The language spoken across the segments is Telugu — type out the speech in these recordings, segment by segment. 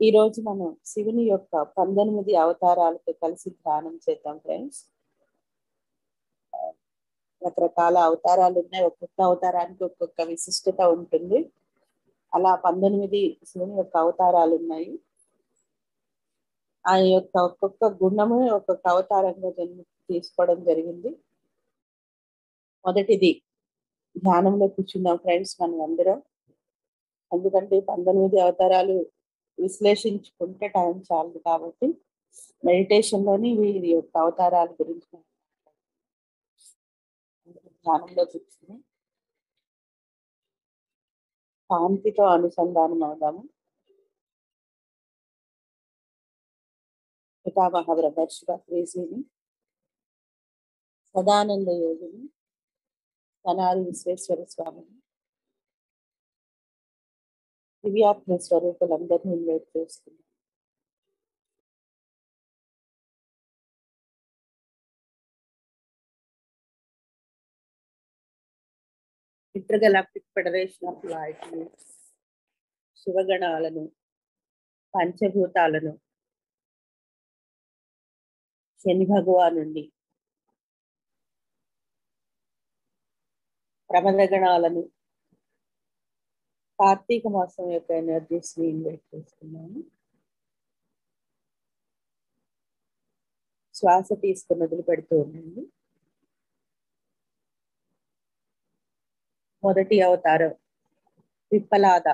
ఈ రోజు మనం శివుని యొక్క 19 అవతారాలతో కలిసి ధ్యానం చేద్దాం ఫ్రెండ్స్. రకరకాల అవతారాలు ఉన్నాయి. ఒక్కొక్క అవతారానికి ఒక్కొక్క విశిష్టత ఉంటుంది. అలా 19 శివుని యొక్క అవతారాలు ఉన్నాయి. ఆ యొక్క ఒక్కొక్క గుణము ఒక్కొక్క అవతారంగా తీసుకోవడం జరిగింది. మొదటిది ధ్యానంలో కూర్చున్నాం ఫ్రెండ్స్ మనం అందరం. ఎందుకంటే 19 అవతారాలు విశ్లేషించుకుంటే టైం చాలదు కాబట్టి మెడిటేషన్ లోని వీరి యొక్క అవతారాల గురించి ధ్యానంలో కూర్చుని శాంతితో అనుసంధానం అవుదాము. పితామహ బ్రహ్మర్షి శ్రీని, సదానంద యోగిని, సనాది విశ్వేశ్వర స్వామిని, దివ్యాత్మ స్వరూపులందరినీ ఇన్వైట్ చేస్తున్నాం. ఇంటర్గలాక్టిక్ ఫెడరేషన్ ఆఫ్ లైట్, శివగణాలను, పంచభూతాలను, శని భగవానుండి, ప్రమదగణాలను, కార్తీక మాసం యొక్క ఎనర్జీస్ ని ఇన్వైట్ చేస్తున్నాము. శ్వాస తీసుకుని వదిలి పెడుతూ ఉండండి. మొదటి అవతారం పిప్పలాద,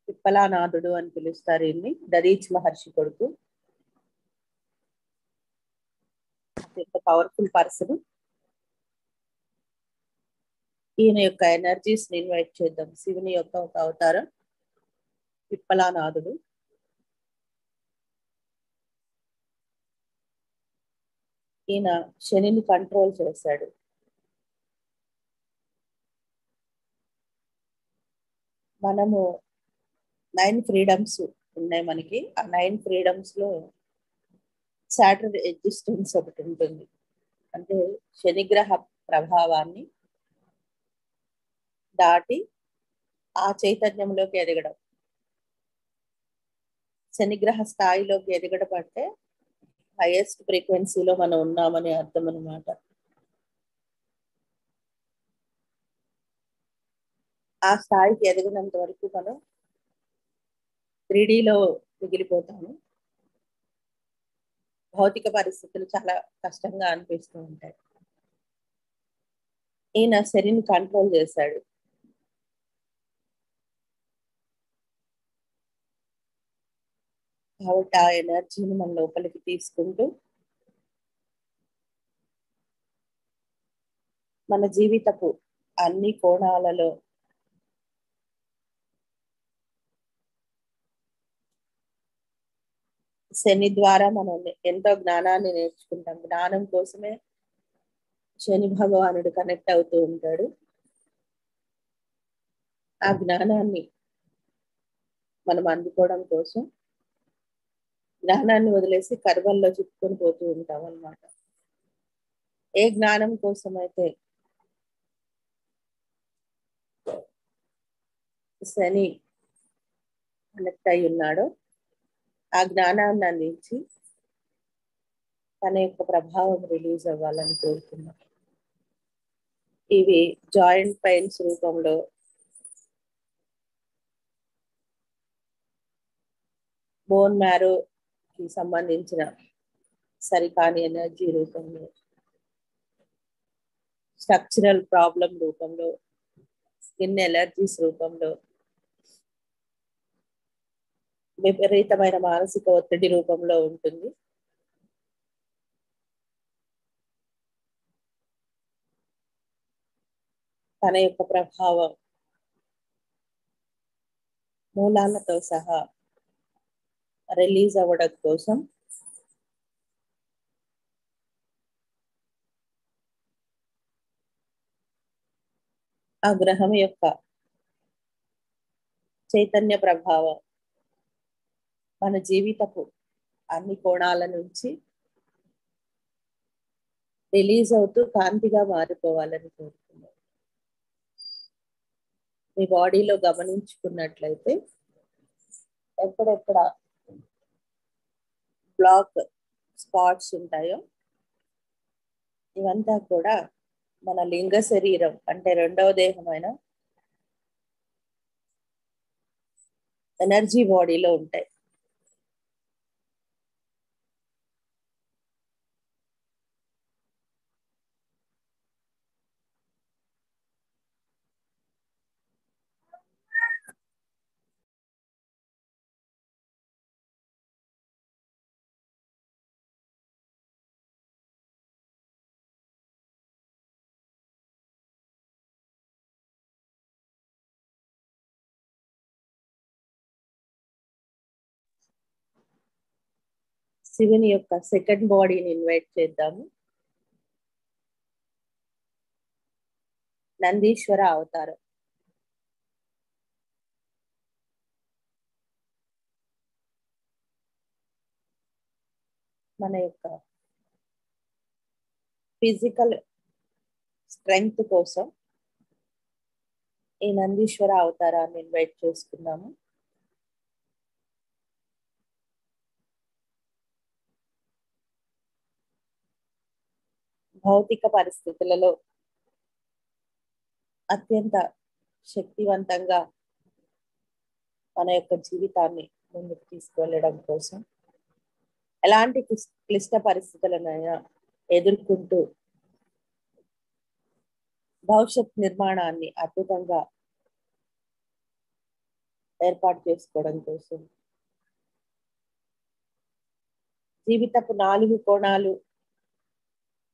పిప్పలానాథుడు అని పిలుస్తారు. ఈయన్ని దరీచ్ మహర్షి కొడుకు. Powerful person. ఈయన యొక్క ఎనర్జీస్ ని ఇన్వైట్ చేద్దాం. శివుని యొక్క ఒక అవతారం పిప్పలానాథుడు. ఈయన శనిని కంట్రోల్ చేశాడు. మనము 9 ఫ్రీడమ్స్ ఉన్నాయి మనకి. ఆ 9 ఫ్రీడమ్స్ లో సాటర్న్ ఎగ్జిస్టెన్స్ ఒకటి ఉంటుంది. అంటే శనిగ్రహ ప్రభావాన్ని దాటి ఆ చైతన్యంలోకి ఎదగడం, శనిగ్రహ స్థాయిలోకి ఎదగడం అంటే హైయెస్ట్ ఫ్రీక్వెన్సీలో మనం ఉన్నామని అర్థం అన్నమాట. ఆ స్థాయికి ఎదగినంత వరకు మనం 3Dలో మిగిలిపోతాము. భౌతిక పరిస్థితులు చాలా కష్టంగా అనిపిస్తూ ఉంటాయి. ఈయన శనిని కంట్రోల్ చేశాడు. కాబట్టి ఆ ఎనర్జీని మన లోపలికి తీసుకుంటూ మన జీవితపు అన్ని కోణాలలో శని ద్వారా మనం ఎంతో జ్ఞానాన్ని నేర్చుకుంటాం. జ్ఞానం కోసమే శని భగవానుడు కనెక్ట్ అవుతూ ఉంటాడు. ఆ జ్ఞానాన్ని మనం అందుకోవడం కోసం జ్ఞానాన్ని వదిలేసి కర్మల్లో చిక్కుకొని పోతూ ఉంటాం అన్నమాట. ఏ జ్ఞానం కోసం అయితే శని కనెక్ట్ అయి ఉన్నాడో ఆ జ్ఞానాన్ని అందించి తన యొక్క ప్రభావం రిలీజ్ అవ్వాలని కోరుతున్నాం. ఇవి జాయింట్ పెయిన్స్ రూపంలో, బోన్ మ్యారోకి సంబంధించిన సరికాని ఎనర్జీ రూపంలో, స్ట్రక్చరల్ ప్రాబ్లం రూపంలో, స్కిన్ ఎలర్జీస్ రూపంలో, విపరీతమైన మానసిక ఒత్తిడి రూపంలో ఉంటుంది. తన యొక్క ప్రభావం మూలాలతో సహా రిలీజ్ అవ్వడం కోసం ఆ గ్రహం యొక్క చైతన్య ప్రభావం మన జీవితపు అన్ని కోణాల నుంచి రిలీజ్ అవుతూ కాంతిగా మారిపోవాలని కోరుతున్నాం. మీ బాడీలో గమనించుకున్నట్లయితే ఎక్కడెక్కడ బ్లాక్ స్పాట్స్ ఉంటాయో ఇవంతా కూడా మన లింగ శరీరం అంటే రెండవ దేహమైన ఎనర్జీ బాడీలో ఉంటాయి. శివుని యొక్క సెకండ్ బాడీని ఇన్వైట్ చేద్దాము. నందీశ్వర అవతారం. మన యొక్క ఫిజికల్ స్ట్రెంగ్త్ కోసం ఈ నందీశ్వర అవతారాన్ని ఇన్వైట్ చేసుకున్నాము. భౌతిక పరిస్థితులలో అత్యంత శక్తివంతంగా మన యొక్క జీవితాన్ని ముందుకు తీసుకువెళ్ళడం కోసం ఎలాంటి క్లిష్ట పరిస్థితులనైనా ఎదుర్కొంటూ భవిష్యత్ నిర్మాణాన్ని అద్భుతంగా ఏర్పాటు చేసుకోవడం కోసం జీవితపు 4 కోణాలు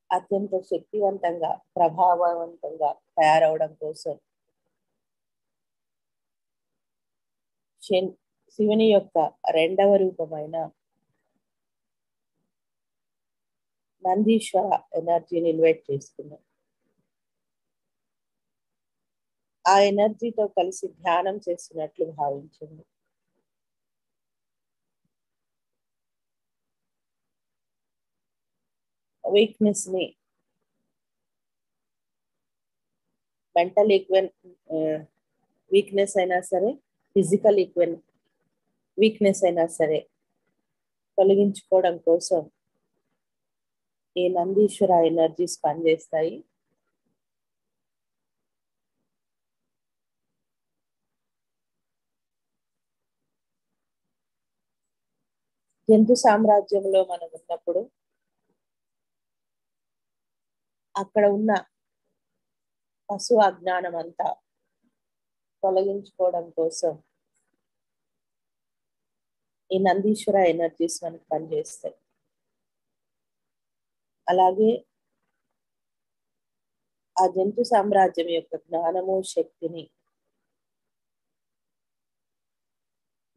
అత్యంత శక్తివంతంగా ప్రభావవంతంగా తయారవడం కోసం శివుని యొక్క రెండవ రూపమైన నందీశ్వర ఎనర్జీని ఇన్వైట్ చేసుకున్నాం. ఆ ఎనర్జీతో కలిసి ధ్యానం చేస్తున్నట్లు భావించండి. వీక్నెస్ ని మెంటల్ వీక్నెస్ అయినా సరే, ఫిజికల్ వీక్నెస్ అయినా సరే తొలగించుకోవడం కోసం ఈ నందీశ్వర ఎనర్జీస్ పనిచేస్తాయి. జంతు సామ్రాజ్యంలో మనం ఉన్నప్పుడు అక్కడ ఉన్న పశు అజ్ఞానం అంతా తొలగించుకోవడం కోసం ఈ నందీశ్వర ఎనర్జీస్ మనకు పనిచేస్తాయి. అలాగే ఆ జంతు సామ్రాజ్యం యొక్క జ్ఞానము శక్తిని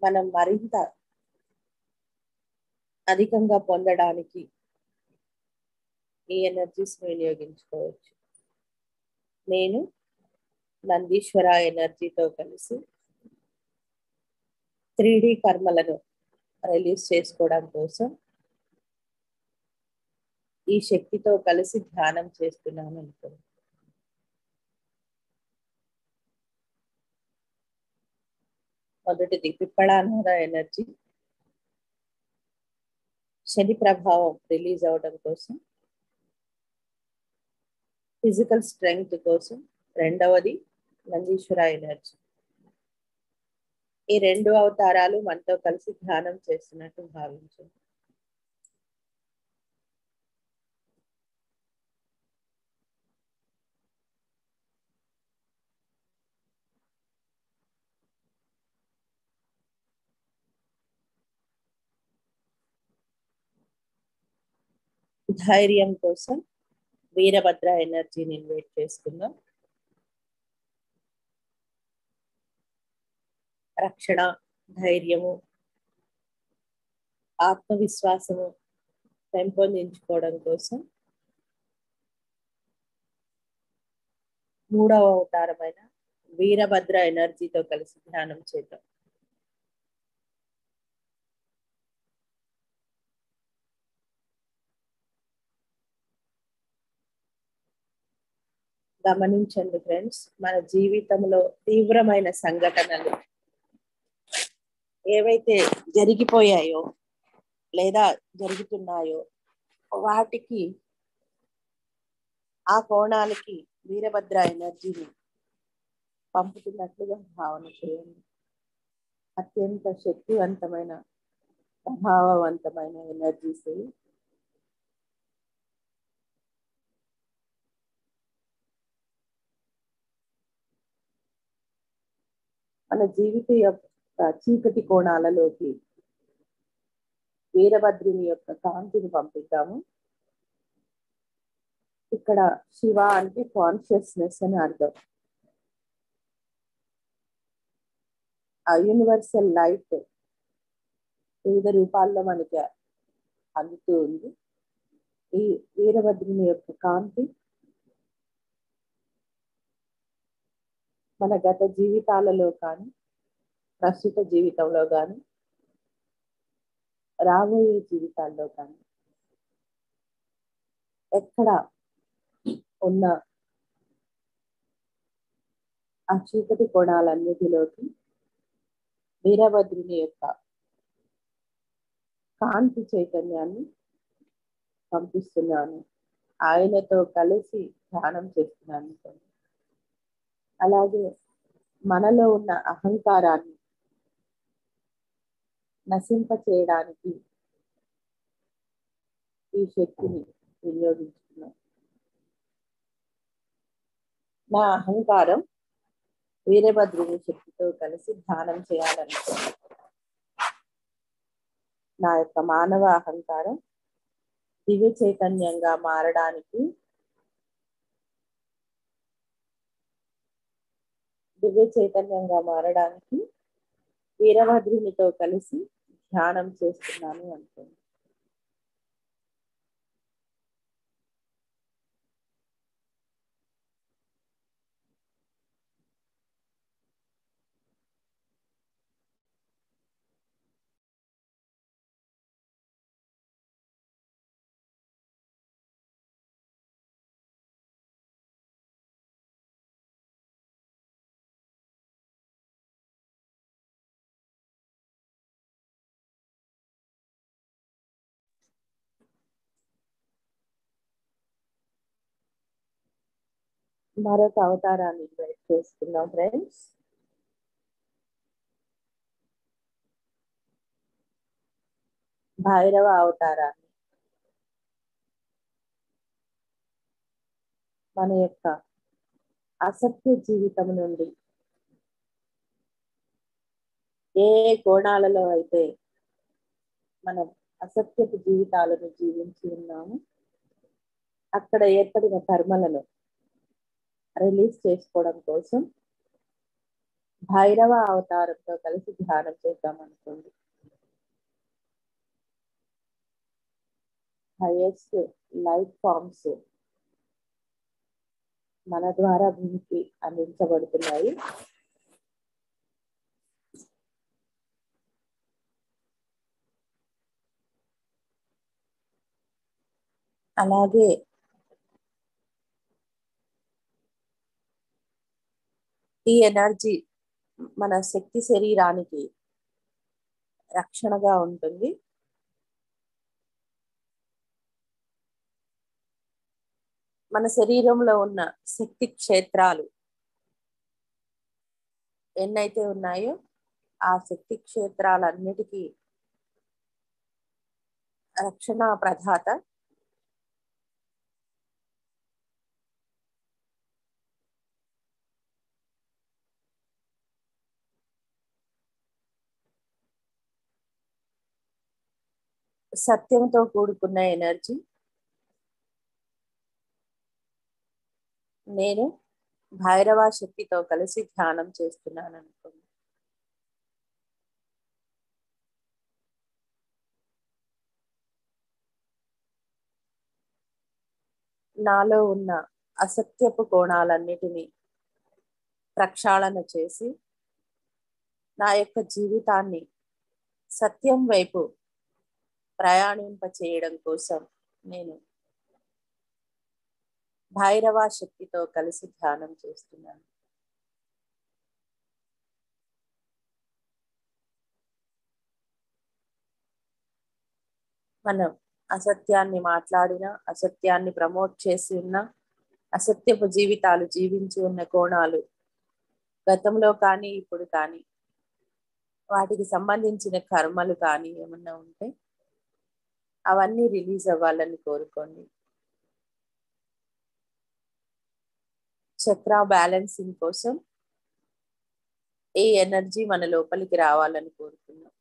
మనం మరింత అధికంగా పొందడానికి ఈ ఎనర్జీస్ వినియోగించుకోవచ్చు. నేను నందీశ్వర ఎనర్జీతో కలిసి 3D కర్మలను రిలీజ్ చేసుకోవడం కోసం ఈ శక్తితో కలిసి ధ్యానం చేస్తున్నాను అనుకోండి. మొదటిది పిప్పళానాద ఎనర్జీ, శని ప్రభావం రిలీజ్ అవడం కోసం, ఫిజికల్ స్ట్రెంగ్త్ కోసం. రెండవది నందీశ్వర ఎనర్జీ. ఈ 2 అవతారాలు మనతో కలిసి ధ్యానం చేస్తున్నట్టు భావించండి. ధైర్యం కోసం వీరభద్ర ఎనర్జీని ఇన్వైట్ చేసుకుందాం. రక్షణ, ధైర్యము, ఆత్మవిశ్వాసము పెంపొందించుకోవడం కోసం 3వ అవతారమైన వీరభద్ర ఎనర్జీతో కలిసి ధ్యానం చేద్దాం. గమనించండి ఫ్రెండ్స్, మన జీవితంలో తీవ్రమైన సంఘటనలు ఏవైతే జరిగిపోయాయో లేదా జరుగుతున్నాయో వాటికి ఆ కోణాలకి వీరభద్ర ఎనర్జీని పంపుతున్నట్లుగా భావన చేయండి. అత్యంత శక్తివంతమైన ప్రభావవంతమైన ఎనర్జీస్ మన జీవిత యొక్క చీకటి కోణాలలోకి వీరభద్రుని యొక్క కాంతిని పంపిద్దాము. ఇక్కడ శివ అంటే కాన్షియస్నెస్ అని అర్థం. ఆ యూనివర్సల్ లైట్ వివిధ రూపాల్లో మనకి అందుతూ ఉంది. ఈ వీరభద్రుని యొక్క కాంతి మన గత జీవితాలలో కానీ ప్రస్తుత జీవితంలో కానీ రాబోయే జీవితాల్లో కానీ ఎక్కడ ఉన్న ఆ చీకటి కోణాలన్నిటిలోకి వీరభద్రుని యొక్క కాంతి చైతన్యాన్ని పంపిస్తున్నాను. ఆయనతో కలిసి ధ్యానం చేస్తున్నాను. అలాగే మనలో ఉన్న అహంకారాన్ని నశింప చేయడానికి ఈ శక్తిని వినియోగించుకున్నాను. నా అహంకారం వీరభద్రుని శక్తితో కలిసి ధ్యానం చేయాలనుకున్నాను. నా యొక్క మానవ అహంకారం దివ్య చైతన్యంగా మారడానికి వీరభద్రునితో కలిసి ధ్యానం చేస్తున్నాను అనుకోండి. మరొక అవతారాన్ని ఇన్వైట్ చేసుకున్నాం ఫ్రెండ్స్. భైరవ అవతారాన్ని మన యొక్క అసత్య జీవితం నుండి ఏ కోణాలలో అయితే మనం అసత్యపు జీవితాలను జీవించి ఉన్నాము అక్కడ ఏర్పడిన కర్మలను రిలీజ్ చేసుకోవడం కోసం భైరవ అవతారంతో కలిసి ధ్యానం చేద్దాం అనుకోండి. హైయెస్ట్ లైఫ్ ఫార్మ్స్ మన ద్వారా భూమికి అందించబడుతున్నాయి. అలాగే ఈ ఎనర్జీ మన శక్తి శరీరానికి రక్షణగా ఉంటుంది. మన శరీరంలో ఉన్న శక్తి క్షేత్రాలు ఎన్నైతే ఉన్నాయో ఆ శక్తి క్షేత్రాలన్నిటికీ రక్షణ ప్రదాత సత్యంతో కూడుకున్న ఎనర్జీ నేను భైరవ శక్తితో కలిసి ధ్యానం చేస్తున్నాను అనుకోండి. నాలో ఉన్న అసత్యపు కోణాలన్నిటినీ ప్రక్షాళన చేసి నా యొక్క జీవితాన్ని సత్యం వైపు ప్రయాణింప చేయడం కోసం నేను భైరవ శక్తితో కలిసి ధ్యానం చేస్తున్నాను. మనం అసత్యాన్ని మాట్లాడిన, అసత్యాన్ని ప్రమోట్ చేసి ఉన్న, అసత్యపు జీవితాలు జీవించి ఉన్న కోణాలు గతంలో కానీ ఇప్పుడు కానీ వాటికి సంబంధించిన కర్మలు కానీ ఏమన్నా ఉంటే అవన్నీ రిలీజ్ అవ్వాలని కోరుకోండి. చక్ర బ్యాలెన్సింగ్ కోసం ఈ ఎనర్జీ మన లోపలికి రావాలని కోరుకున్నాం.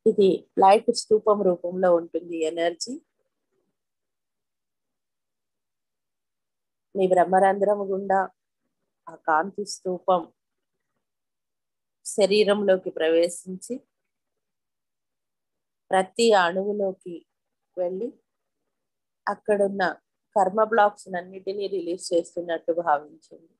ఇది లైట్ స్తూపం రూపంలో ఉంటుంది ఎనర్జీ. మీ బ్రహ్మరంధ్రం గుండా ఆ కాంతి స్తూపం శరీరంలోకి ప్రవేశించి ప్రతి అణువులోకి వెళ్ళి అక్కడున్న కర్మ బ్లాక్స్ అన్నిటినీ రిలీజ్ చేస్తున్నట్టు భావించండి.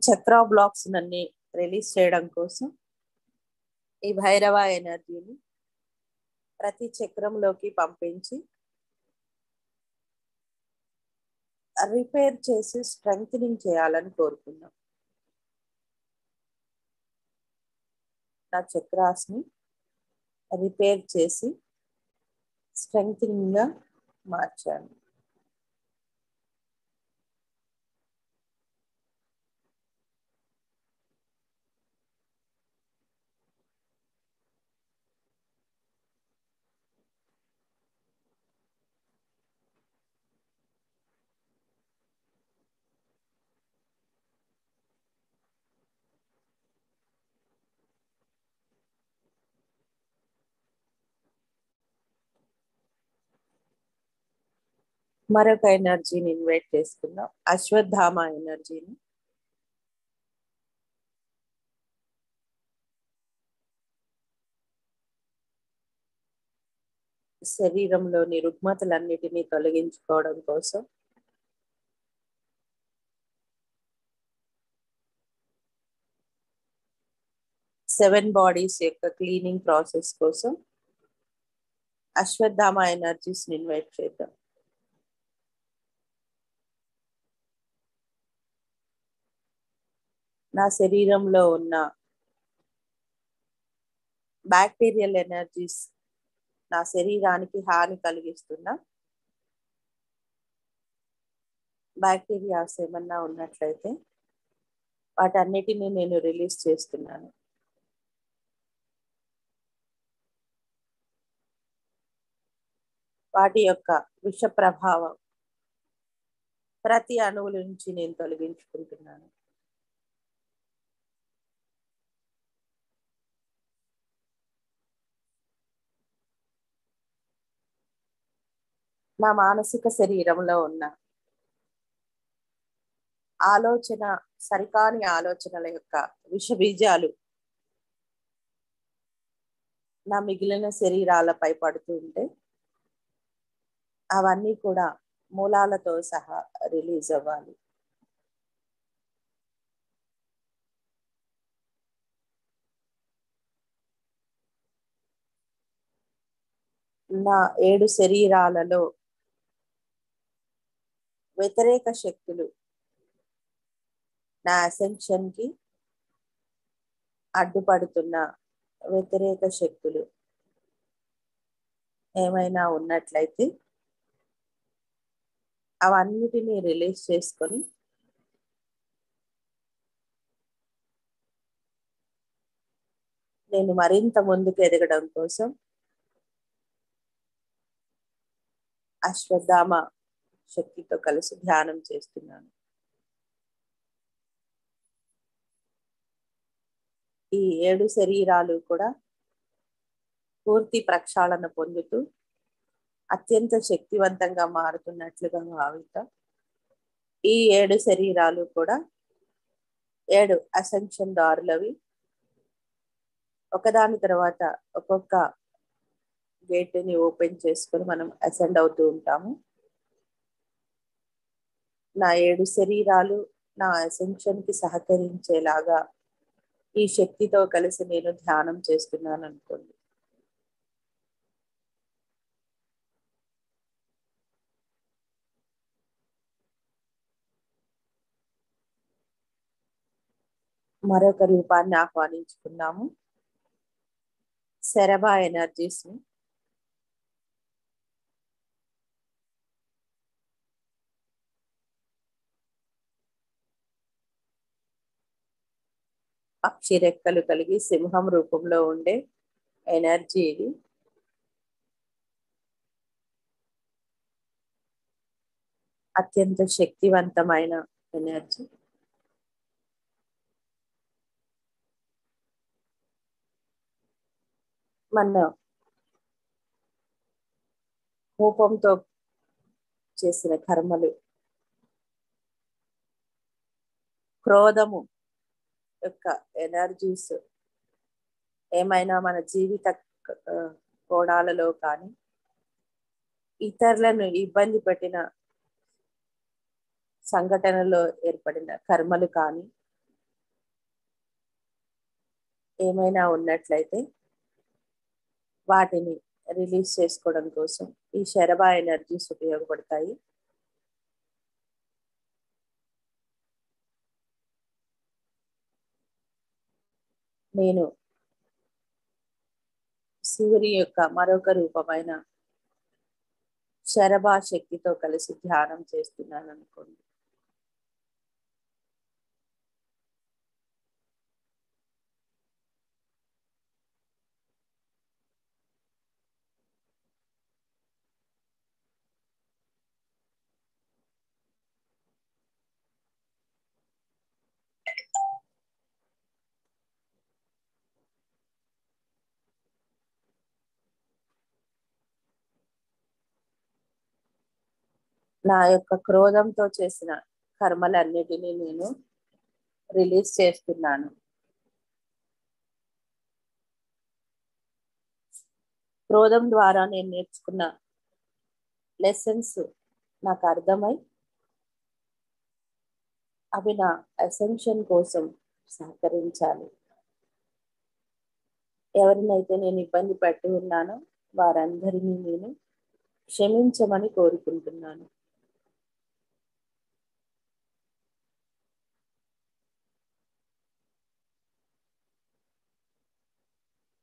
చక్ర బ్లాక్స్ అన్ని రిలీజ్ చేయడం కోసం ఈ భైరవ ఎనర్జీని ప్రతి చక్రంలోకి పంపించి రిపేర్ చేసి స్ట్రెంగ్థనింగ్ చేయాలని కోరుకున్నాం. నా చక్రాస్ ని రిపేర్ చేసి స్ట్రెంగ్థనింగ్ గా మార్చాను. మరొక ఎనర్జీని ఇన్వైట్ చేసుకుందాం, అశ్వత్థామ ఎనర్జీని. శరీరంలోని రుగ్మతలన్నిటినీ తొలగించుకోవడం కోసం సెవెన్ బాడీస్ యొక్క క్లీనింగ్ ప్రాసెస్ కోసం అశ్వత్థామ ఎనర్జీస్ ని ఇన్వైట్ చేద్దాం. నా శరీరంలో ఉన్న బ్యాక్టీరియల్ ఎనర్జీస్ నా శరీరానికి హాని కలిగిస్తున్న బ్యాక్టీరియాస్ ఏమన్నా ఉన్నట్లయితే వాటన్నిటిని నేను రిలీజ్ చేస్తున్నాను. వాటి యొక్క విష ప్రభావం ప్రతి అణువుల నుంచి నేను తొలగించుకుంటున్నాను. నా మానసిక శరీరంలో ఉన్న ఆలోచన సరికాని ఆలోచనల యొక్క విష బీజాలు నా మిగిలిన శరీరాలపై పడుతూ ఉంటే అవన్నీ కూడా మూలాలతో సహా రిలీజ్ అవ్వాలి. నా 7 శరీరాలలో వ్యతిరేక శక్తులు నా అసెన్షన్ కి అడ్డుపడుతున్న వ్యతిరేక శక్తులు ఏమైనా ఉన్నట్లయితే అవన్నిటినీ రిలీజ్ చేసుకొని నేను మరింత ముందుకు ఎదగడం కోసం అశ్వత్థామ శక్తితో కలిసి ధ్యానం చేస్తున్నాను. ఈ 7 శరీరాలు కూడా పూర్తి ప్రక్షాళన పొందుతూ అత్యంత శక్తివంతంగా మారుతున్నట్లుగా భావిద్దాం. ఈ 7 శరీరాలు కూడా 7 అసెన్షన్ దారులవి. ఒకదాని తర్వాత ఒక్కొక్క గేట్ని ఓపెన్ చేసుకొని మనం అసెండ్ అవుతూ ఉంటాము. నా 7 శరీరాలు నా అసెన్షన్ కి సహకరించేలాగా ఈ శక్తితో కలిసి నేను ధ్యానం చేస్తున్నాను అనుకోండి. మరొక రూపాన్ని ఆహ్వానించుకున్నాము. శరభా ఎనర్జీస్ ని పక్షి రెక్కలు కలిగి సింహం రూపంలో ఉండే ఎనర్జీ ఇది. అత్యంత శక్తివంతమైన ఎనర్జీ. మన కోపంతో చేసిన కర్మలు, క్రోధము యొక్క ఎనర్జీస్ ఏమైనా మన జీవిత కోణాలలో కానీ ఇతరులను ఇబ్బంది పెట్టిన సంఘటనలో ఏర్పడిన కర్మలు కానీ ఏమైనా ఉన్నట్లయితే వాటిని రిలీజ్ చేసుకోవడం కోసం ఈ శరభా ఎనర్జీస్ ఉపయోగపడతాయి. నేను శివుని యొక్క మరొక రూపమైన శరభా శక్తితో కలిసి ధ్యానం చేస్తున్నాను అనుకోండి. నా యొక్క క్రోధంతో చేసిన కర్మలన్నిటినీ నేను రిలీజ్ చేస్తున్నాను. క్రోధం ద్వారా నేను నేర్చుకున్న లెసన్స్ నాకు అర్థమై అవి నా అసెన్షన్ కోసం సహకరించాలి. ఎవరినైతే నేను ఇబ్బంది పెట్టి ఉన్నానో వారందరినీ నేను క్షమించమని కోరుకుంటున్నాను.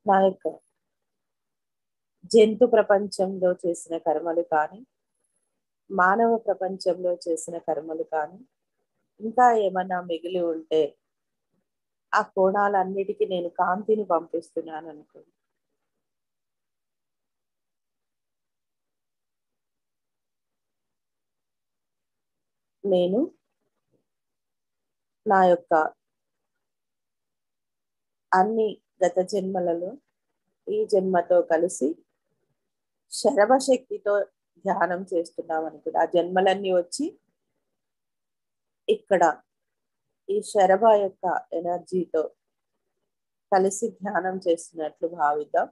నా యొక్క జంతు ప్రపంచంలో చేసిన కర్మలు కానీ, మానవ ప్రపంచంలో చేసిన కర్మలు కానీ, ఇంకా ఏమన్నా మిగిలి ఉంటే ఆ కోణాలన్నిటికీ నేను కాంతిని పంపిస్తున్నాను అనుకోండి. నేను నా యొక్క అన్ని గత జన్మలలో ఈ జన్మతో కలిసి శరభ శక్తితో ధ్యానం చేస్తున్నాం అనుకుంటా. ఆ జన్మలన్నీ వచ్చి ఇక్కడ ఈ శరభ యొక్క ఎనర్జీతో కలిసి ధ్యానం చేస్తున్నట్లు భావిద్దాం.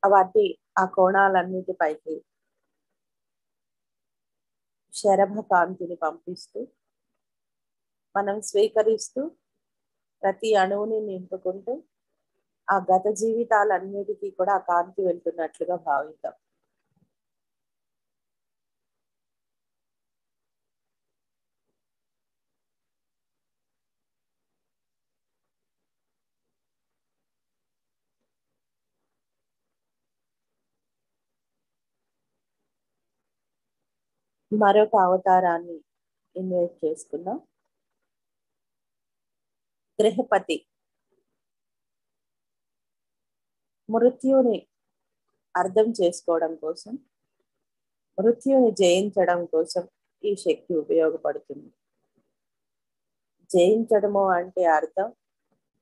అవన్నీ ఆ కోణాలన్నిటిపైకి శరభ కాంతిని పంపిస్తూ మనం స్వీకరిస్తూ ప్రతి అణువుని నింపుకుంటూ ఆ గత జీవితాలన్నిటికీ కూడా ఆ కాంతి వెళ్తున్నట్లుగా భావిద్దాం. మరొక అవతారాన్ని ఇన్వైట్ చేసుకుందాం. గృహపతి మృత్యువుని అర్థం చేసుకోవడం కోసం, మృత్యువుని జయించడం కోసం ఈ శక్తి ఉపయోగపడుతుంది. జయించడము అంటే అర్థం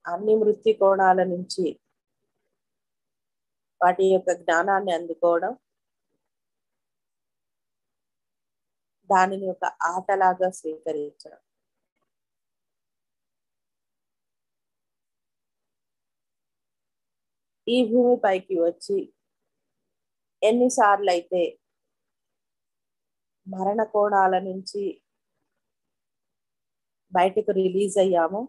అన్ని మృత్యు కోణాల నుంచి వాటి యొక్క జ్ఞానాన్ని అందుకోవడం, దానిని ఒక ఆటలాగా స్వీకరించడం. ఈ భూమిపైకి వచ్చి ఎన్నిసార్లు అయితే మరణ కోణాల నుంచి బయటకు రిలీజ్ అయ్యామో,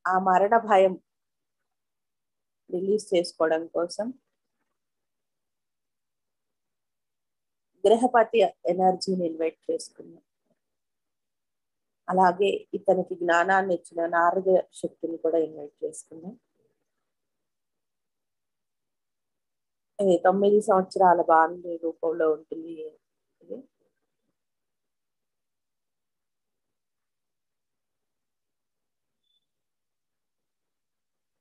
ఆ మరణ భయం రిలీజ్ చేసుకోవడం కోసం గృహపతి ఎనర్జీని ఇన్వైట్ చేసుకున్నాం. అలాగే ఇతనికి జ్ఞానాన్ని ఇచ్చిన నారద శక్తిని కూడా ఇన్వైట్ చేసుకున్నాం. 9 సంవత్సరాల బాలుని రూపంలో ఉంటుంది ఇది.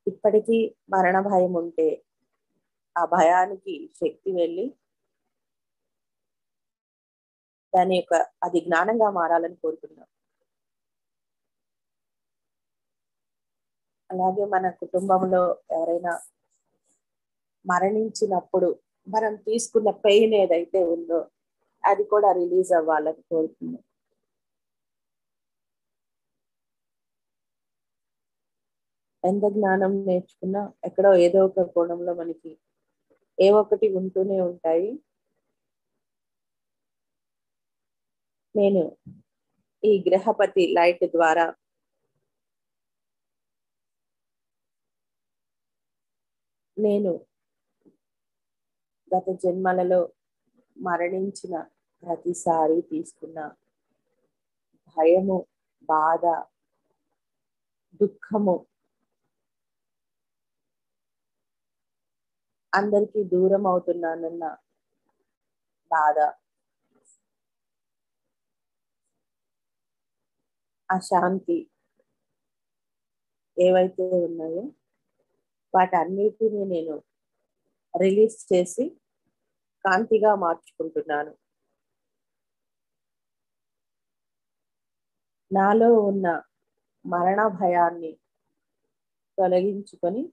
ఇప్పటికీ మరణ భయం ఉంటే ఆ భయానికి శక్తి వెళ్ళి దాని యొక్క అది జ్ఞానంగా మారాలని కోరుకున్నాం. అలాగే మన కుటుంబంలో ఎవరైనా మరణించినప్పుడు మనం తీసుకున్న పెయిన్ ఏదైతే ఉందో అది కూడా రిలీజ్ అవ్వాలని కోరుకున్నాం. ఎంత జ్ఞానం నేర్చుకున్నా ఎక్కడో ఏదో ఒక కోణంలో మనకి ఏ ఒక్కటి ఉంటూనే ఉంటాయి. నేను ఈ గ్రహపతి లైట్ ద్వారా నేను గత జన్మలలో మరణించిన ప్రతిసారి తీసుకున్న భయము, బాధ, దుఃఖము అందరికీ దూరం అవుతున్నానన్న బాధ, అశాంతి ఏవైతే ఉన్నాయో వాటన్నిటిని నేను రిలీజ్ చేసి కాంతిగా మార్చుకుంటున్నాను. నాలో ఉన్న మరణ భయాన్ని తొలగించుకొని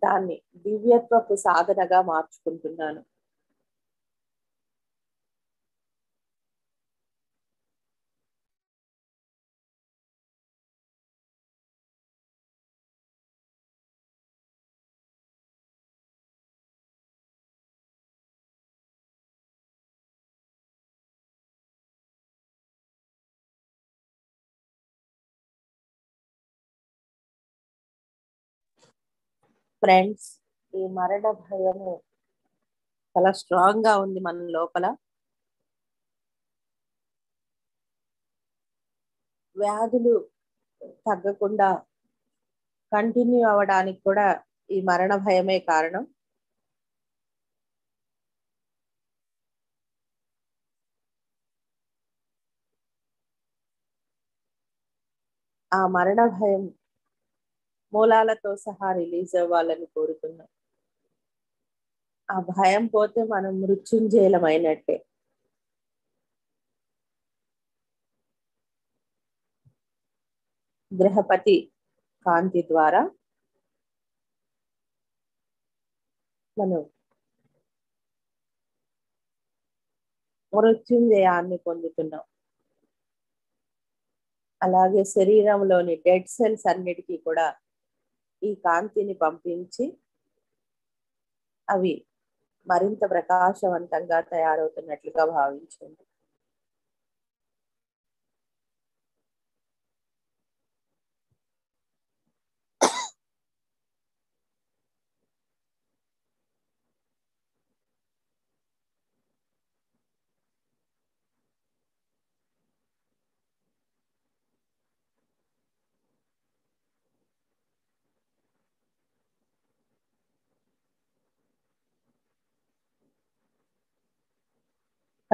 దాన్ని దివ్యత్వపు సాధనగా మార్చుకుంటున్నాను. ఫ్రెండ్స్, ఈ మరణ భయము చాలా స్ట్రాంగ్ గా ఉంది మన లోపల. వ్యాధులు తగ్గకుండా కంటిన్యూ అవ్వడానికి కూడా ఈ మరణ భయమే కారణం. ఆ మరణ భయం మూలాలతో సహా రిలీజ్ అవ్వాలని కోరుతున్నాం. ఆ భయం పోతే మనం మృత్యుంజయులమైనట్టే. గృహపతి కాంతి ద్వారా మనం మృత్యుంజయాన్ని పొందుతున్నాం. అలాగే శరీరంలోని డెడ్ సెల్స్ అన్నిటికీ కూడా ఈ కాంతిని పంపించి అవి మరింత ప్రకాశవంతంగా తయారవుతున్నట్లుగా భావించండి.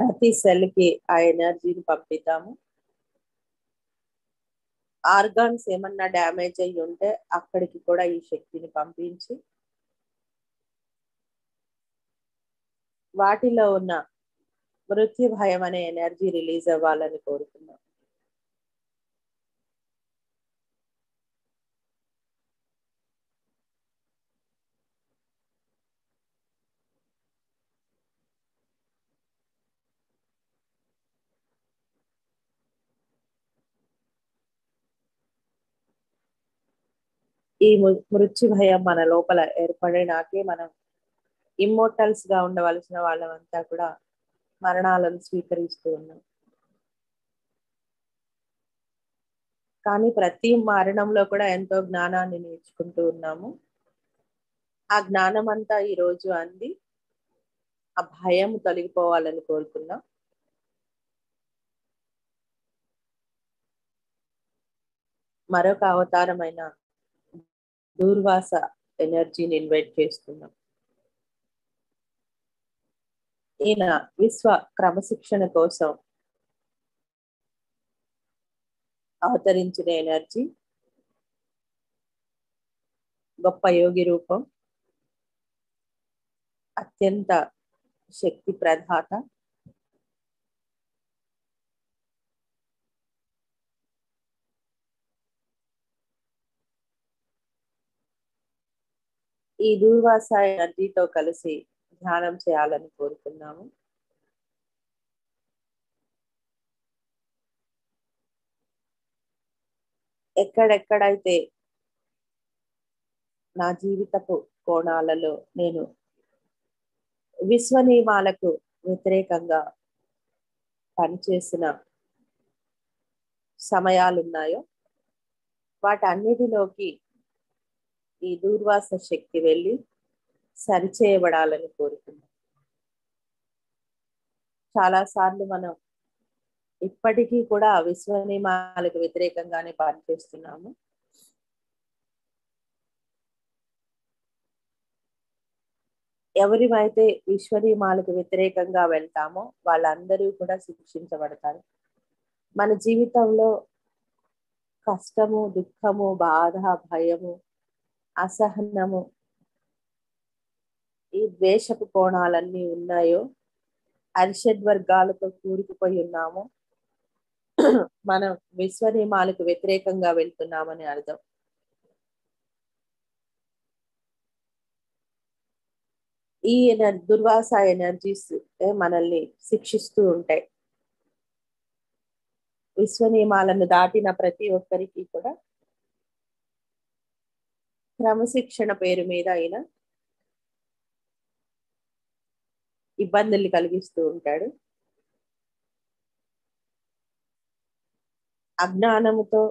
ప్రతి సెల్ కి ఆ ఎనర్జీని పంపిద్దాము. ఆర్గాన్స్ ఏమన్నా డ్యామేజ్ అయ్యి ఉంటే అక్కడికి కూడా ఈ శక్తిని పంపించి వాటిలో ఉన్న మృత్యు భయం అనే ఎనర్జీ రిలీజ్ అవ్వాలని కోరుతున్నాం. ఈ మృత్యు భయం మన లోపల ఏర్పడినాకే మనం ఇమ్మోర్టల్స్ గా ఉండవలసిన వాళ్ళమంతా కూడా మరణాలను స్వీకరిస్తూ ఉన్నాం. కానీ ప్రతి మరణంలో కూడా ఎంతో జ్ఞానాన్ని నేర్చుకుంటూ ఉన్నాము. ఆ జ్ఞానం అంతా ఈ రోజు అంది ఆ భయం తొలగిపోవాలని కోరుకున్నాం. మరొక అవతారమైన దూర్వాస ఎనర్జీని ఇన్వైట్ చేస్తున్నాం. ఈయన విశ్వ క్రమశిక్షణ కోసం అవతరించిన ఎనర్జీ, గొప్ప యోగి రూపం, అత్యంత శక్తి ప్రదాత, ఈ దూర్వాస ఎనర్జీతో కలిసి ధ్యానం చేయాలని కోరుకున్నాము. ఎక్కడెక్కడైతే నా జీవితపు కోణాలలో నేను విశ్వ నియమాలకు వ్యతిరేకంగా పనిచేసిన సమయాలున్నాయో వాటన్నిటిలోకి ఈ దూర్వాస శక్తి వెళ్ళి సరిచేయబడాలని కోరుకున్నాం. చాలా సార్లు మనం ఇప్పటికీ కూడా విశ్వ నియమాలకు వ్యతిరేకంగానే పనిచేస్తున్నాము. ఎవరిమైతే విశ్వ నియమాలకు వ్యతిరేకంగా వెళ్తామో వాళ్ళందరూ కూడా శిక్షించబడతారు. మన జీవితంలో కష్టము, దుఃఖము, బాధ, భయము, అసహనము, ఈ ద్వేషపు కోణాలన్నీ ఉన్నాయో, అరిషడ్ వర్గాలతో కూరుకుపోయి ఉన్నాము, మనం విశ్వ నియమాలకు వ్యతిరేకంగా వెళ్తున్నామని అర్థం. ఈ దుర్వాస ఎనర్జీస్ మనల్ని శిక్షిస్తూ ఉంటాయి. విశ్వ నియమాలను దాటిన ప్రతి ఒక్కరికి కూడా క్రమశిక్షణ పేరు మీద అయిన ఇబ్బందులు కలిగిస్తూ ఉంటాడు. అజ్ఞానముతో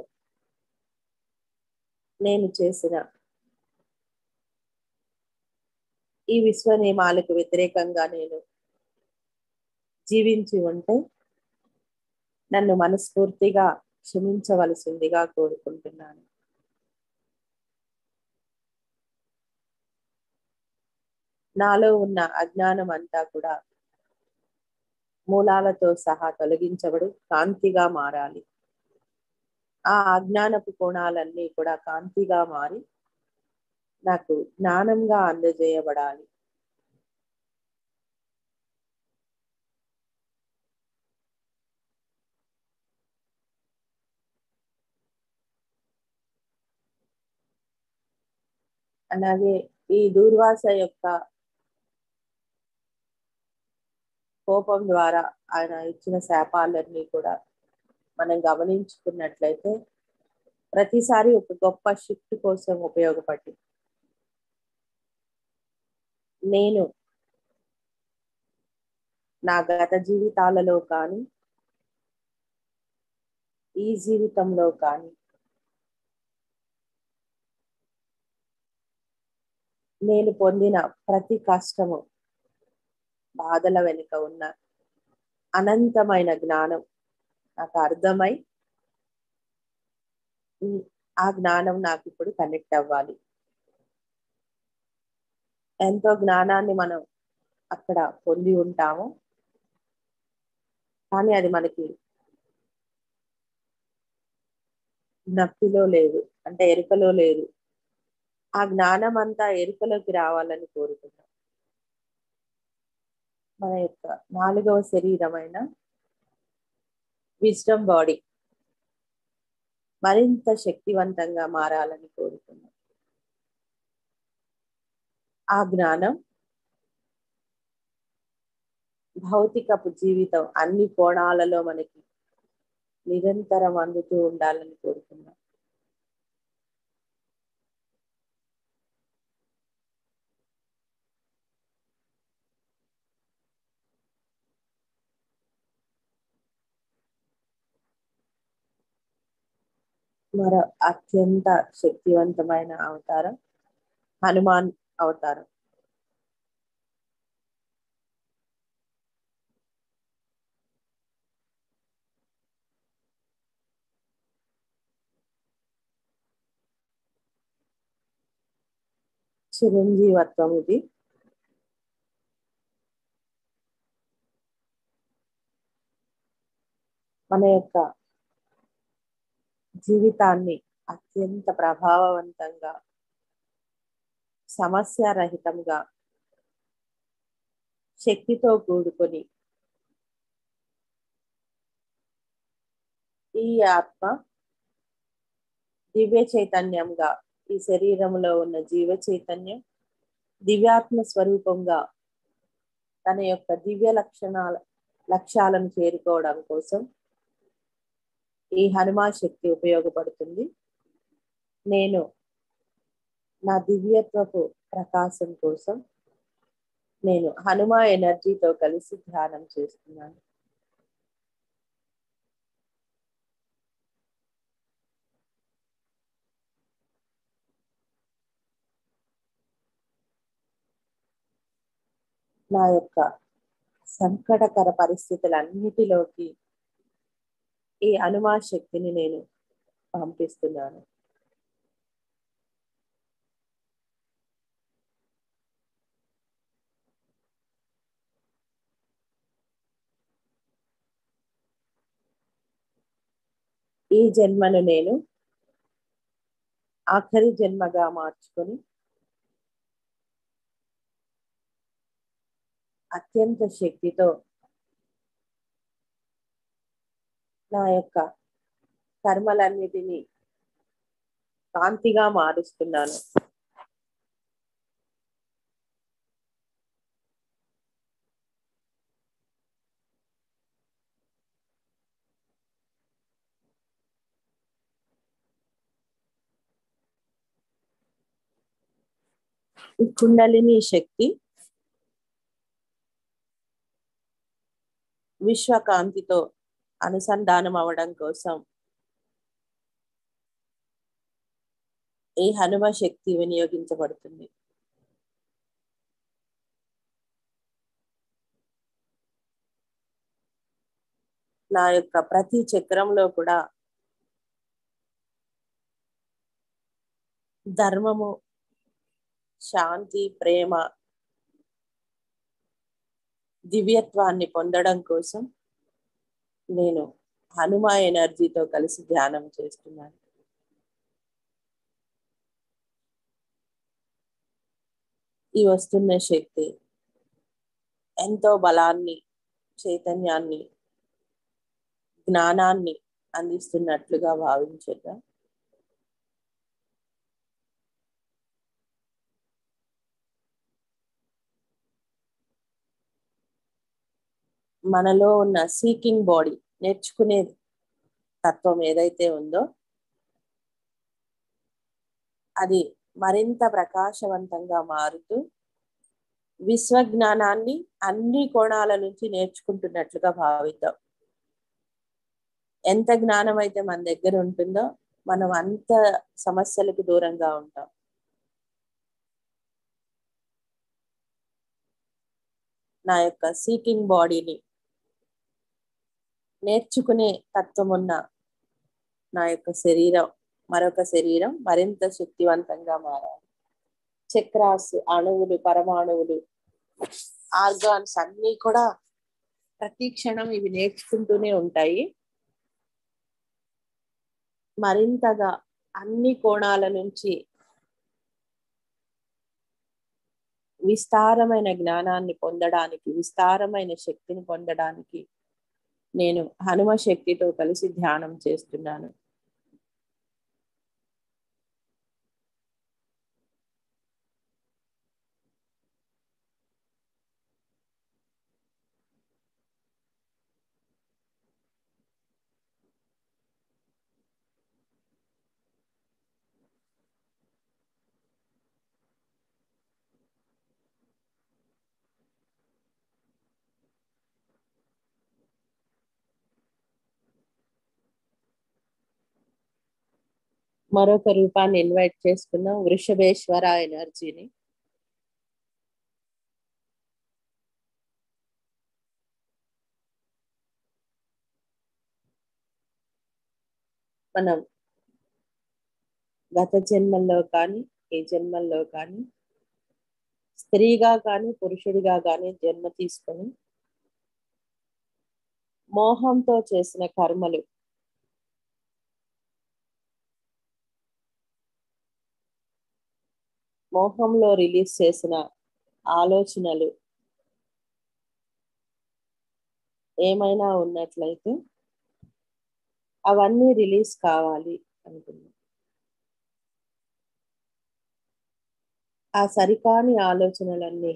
నేను చేసిన ఈ విశ్వ నియమాలకు వ్యతిరేకంగా నేను జీవించి ఉంటే నన్ను మనస్ఫూర్తిగా క్షమించవలసిందిగా కోరుకుంటున్నాను. నాలో ఉన్న అజ్ఞానం అంతా కూడా మూలాలతో సహా తొలగించబడి కాంతిగా మారాలి. ఆ అజ్ఞానపు కోణాలన్నీ కూడా కాంతిగా మారి నాకు జ్ఞానంగా అందజేయబడాలి. అలాగే ఈ దూర్వాస యొక్క కోపం ద్వారా ఆయన ఇచ్చిన శాపాలన్నీ కూడా మనం గమనించుకున్నట్లయితే ప్రతిసారి ఒక గొప్ప షిఫ్ట్ కోసం ఉపయోగపడి నేను నా గత జీవితాలలో కానీ ఈ జీవితంలో కానీ నేను పొందిన ప్రతి కష్టము బాధల వెనుక ఉన్న అనంతమైన జ్ఞానం నాకు అర్థమై ఆ జ్ఞానం నాకు ఇప్పుడు కనెక్ట్ అవ్వాలి. ఎంతో జ్ఞానాన్ని మనం అక్కడ పొంది ఉంటాము. కానీ అది మనకి నప్పిలో లేదు, అంటే ఎరుకలో లేదు. ఆ జ్ఞానం అంతా ఎరుకలోకి రావాలని కోరుకుంటాం. మన యొక్క 4వ శరీరమైన విజ్డమ్ బాడీ మరింత శక్తివంతంగా మారాలని కోరుకున్నాం. ఆ జ్ఞానం భౌతికపు జీవితం అన్ని కోణాలలో మనకి నిరంతరం అందుతూ ఉండాలని కోరుకున్నాం. మరో అత్యంత శక్తివంతమైన అవతారం హనుమాన్ అవతారం. చిరంజీవత్వం ఇది. మన యొక్క జీవితాన్ని అత్యంత ప్రభావవంతంగా, సమస్యారహితంగా, శక్తితో కూడుకొని ఈ ఆత్మ దివ్య చైతన్యంగా, ఈ శరీరంలో ఉన్న జీవ చైతన్యం దివ్యాత్మ స్వరూపంగా తన యొక్క దివ్య లక్ష్యాలను చేరుకోవడం కోసం ఈ హనుమా శక్తి ఉపయోగపడుతుంది. నేను నా దివ్యత్వపు ప్రకాశం కోసం నేను హనుమా ఎనర్జీతో కలిసి ధ్యానం చేస్తున్నాను. నా యొక్క సంకటకర పరిస్థితులన్నిటిలోకి ఈ హనుమా శక్తిని నేను పంపిస్తున్నాను. ఈ జన్మను నేను ఆఖరి జన్మగా మార్చుకొని అత్యంత శక్తితో నా యొక్క కర్మలన్నిటినీ కాంతిగా మారుస్తున్నాను. ఈ కుండలిని శక్తి విశ్వకాంతితో అనుసంధానం అవడం కోసం ఈ హనుమ శక్తి వినియోగించబడుతుంది. నా యొక్క ప్రతి చక్రంలో కూడా ధర్మము, శాంతి, ప్రేమ, దివ్యత్వాన్ని పొందడం కోసం నేను హనుమా ఎనర్జీతో కలిసి ధ్యానం చేస్తున్నాను. ఈ వస్తున్న శక్తి ఎంతో బలాన్ని, చైతన్యాన్ని, జ్ఞానాన్ని అందిస్తున్నట్లుగా భావించేద్దాం. మనలో ఉన్న సీకింగ్ బాడీ, నేర్చుకునే తత్వం ఏదైతే ఉందో అది మరింత ప్రకాశవంతంగా మారుతూ విశ్వజ్ఞానాన్ని అన్ని కోణాల నుంచి నేర్చుకుంటున్నట్లుగా భావిద్దాం. ఎంత జ్ఞానం అయితే మన దగ్గర ఉంటుందో మనం అంత సమస్యలకు దూరంగా ఉంటాం. నా యొక్క సీకింగ్ బాడీని నేర్చుకునే తత్వం ఉన్న నా యొక్క శరీరం, మరొక శరీరం మరింత శక్తివంతంగా మారాలి. చక్రాస్, అణువులు, పరమాణువులు, ఆర్గాన్స్ అన్నీ కూడా ప్రతి క్షణం ఇవి నేర్చుకుంటూనే ఉంటాయి. మరింతగా అన్ని కోణాల నుంచి విస్తారమైన జ్ఞానాన్ని పొందడానికి, విస్తారమైన శక్తిని పొందడానికి నేను హనుమ శక్తితో కలిసి ధ్యానం చేస్తున్నాను. మరొక రూపాన్ని ఇన్వైట్ చేసుకున్నాం, వృషభేశ్వర ఎనర్జీని. మనం గత జన్మల్లో కానీ ఈ జన్మల్లో కానీ స్త్రీగా కానీ పురుషుడిగా కానీ జన్మ తీసుకొని మోహంతో చేసిన కర్మలు, మోహంలో రిలీజ్ చేసిన ఆలోచనలు ఏమైనా ఉన్నట్లయితే అవన్నీ రిలీజ్ కావాలి అనుకున్నాం. ఆ సరికాని ఆలోచనలన్నీ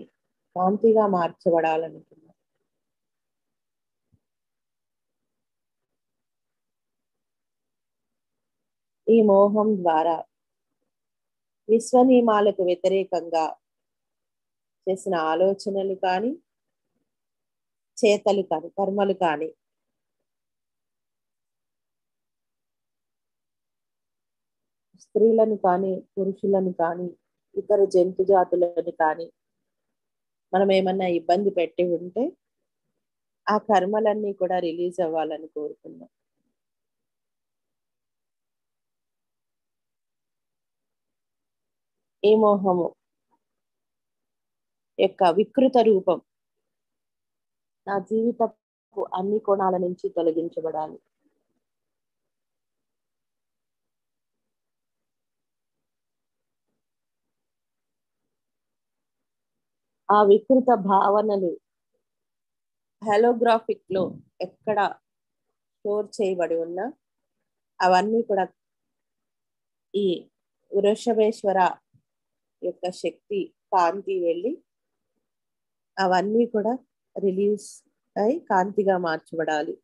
కాంతిగా మార్చబడాలనుకున్నాం. ఈ మోహం ద్వారా విశ్వ నియమాలకు వ్యతిరేకంగా చేసిన ఆలోచనలు కానీ, చేతలు కానీ, కర్మలు కానీ స్త్రీలను కానీ పురుషులను కానీ ఇతర జంతు జాతులను కానీ మనం ఏమన్నా ఇబ్బంది పెట్టి ఉంటే ఆ కర్మలన్నీ కూడా రిలీజ్ అవ్వాలని కోరుకున్నాం. ఈ మోహము యొక్క వికృత రూపం నా జీవితపు అన్ని కోణాల నుంచి తొలగించబడాలి. ఆ వికృత భావనలు హలోగ్రాఫిక్ లో ఎక్కడ స్టోర్ చేయబడి ఉన్నా అవన్నీ కూడా ఈ వృషభేశ్వర యొక్క శక్తి కాంతి వెళ్ళి అవన్నీ కూడా రిలీజ్ అయి కాంతిగా మార్చబడాలి.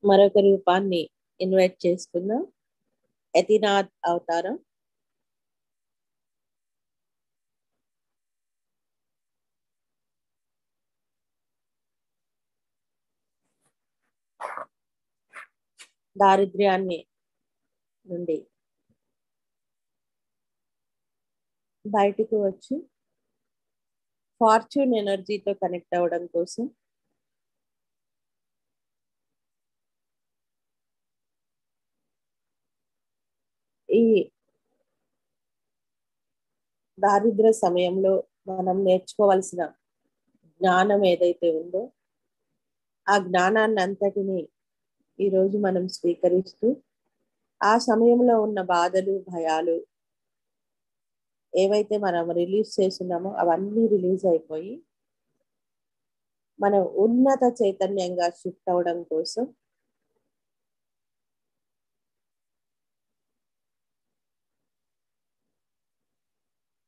మరొక రూపాన్ని ఇన్వైట్ చేసుకుందాం, యతినాథ్ అవతారం. దారిద్ర్యాన్ని నుండి బయటికి వచ్చి ఫార్చ్యూన్ ఎనర్జీతో కనెక్ట్ అవ్వడం కోసం ఈ దారిద్ర్య సమయంలో మనం నేర్చుకోవాల్సిన జ్ఞానం ఏదైతే ఉందో ఆ జ్ఞానాన్ని అంతటిని ఈరోజు మనం స్వీకరిస్తూ ఆ సమయంలో ఉన్న బాధలు, భయాలు ఏవైతే మనం రిలీజ్ చేస్తున్నామో అవన్నీ రిలీజ్ అయిపోయి మనం ఉన్నత చైతన్యంగా షిఫ్ట్ అవడం కోసం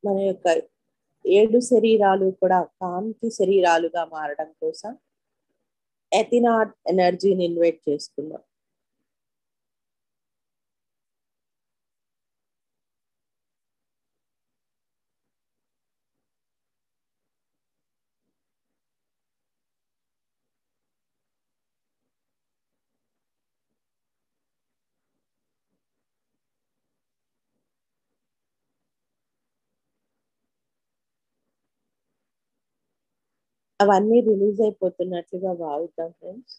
మన యొక్క 7 శరీరాలు కూడా కాంతి శరీరాలుగా మారడం కోసం ఎథినాట్ ఎనర్జీని ఇన్వైట్ చేసుకుందాం. అవన్నీ రిలీజ్ అయిపోతున్నట్లుగా భావిద్దాం ఫ్రెండ్స్.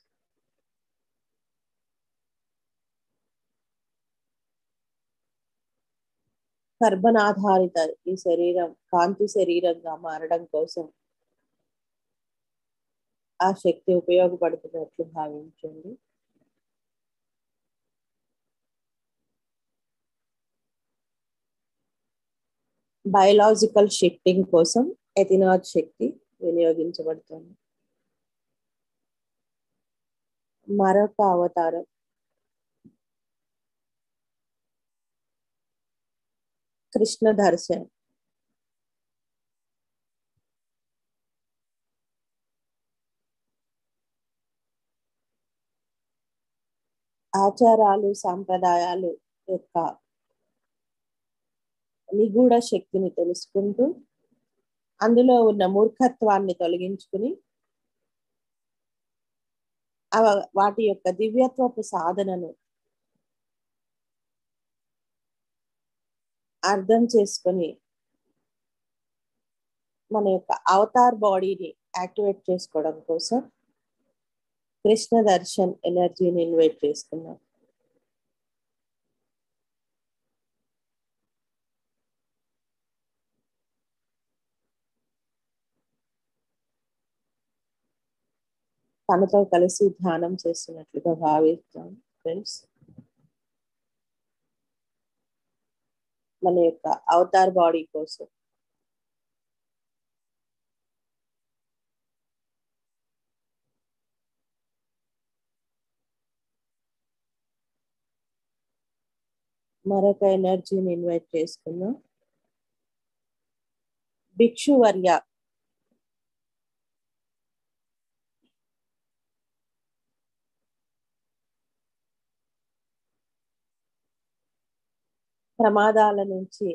కార్బన్ ఆధారిత ఈ శరీరం కాంతి శరీరంగా మారడం కోసం ఆ శక్తి ఉపయోగపడుతున్నట్లు భావించండి. బయలాజికల్ షిఫ్టింగ్ కోసం ఎథినాట్ శక్తి వినియోగించబడుతుంది. మరొక అవతారం కృష్ణ దర్శన్. ఆచారాలు సాంప్రదాయాలు యొక్క నిగూఢ శక్తిని తెలుసుకుంటూ అందులో ఉన్న మూర్ఖత్వాన్ని తొలగించుకుని వాటి యొక్క దివ్యత్వపు సాధనను అర్థం చేసుకొని మన యొక్క అవతార్ బాడీని యాక్టివేట్ చేసుకోవడం కోసం కృష్ణ దర్శన్ ఎనర్జీని ఇన్వైట్ చేసుకున్నాం. తనతో కలిసి ధ్యానం చేస్తున్నట్లుగా భావిస్తాం ఫ్రెండ్స్. మన యొక్క అవతార్ బాడీ కోసం మరొక ఎనర్జీని ఇన్వైట్ చేసుకుందాం. భిక్షువర్య. ప్రమాదాల నుంచి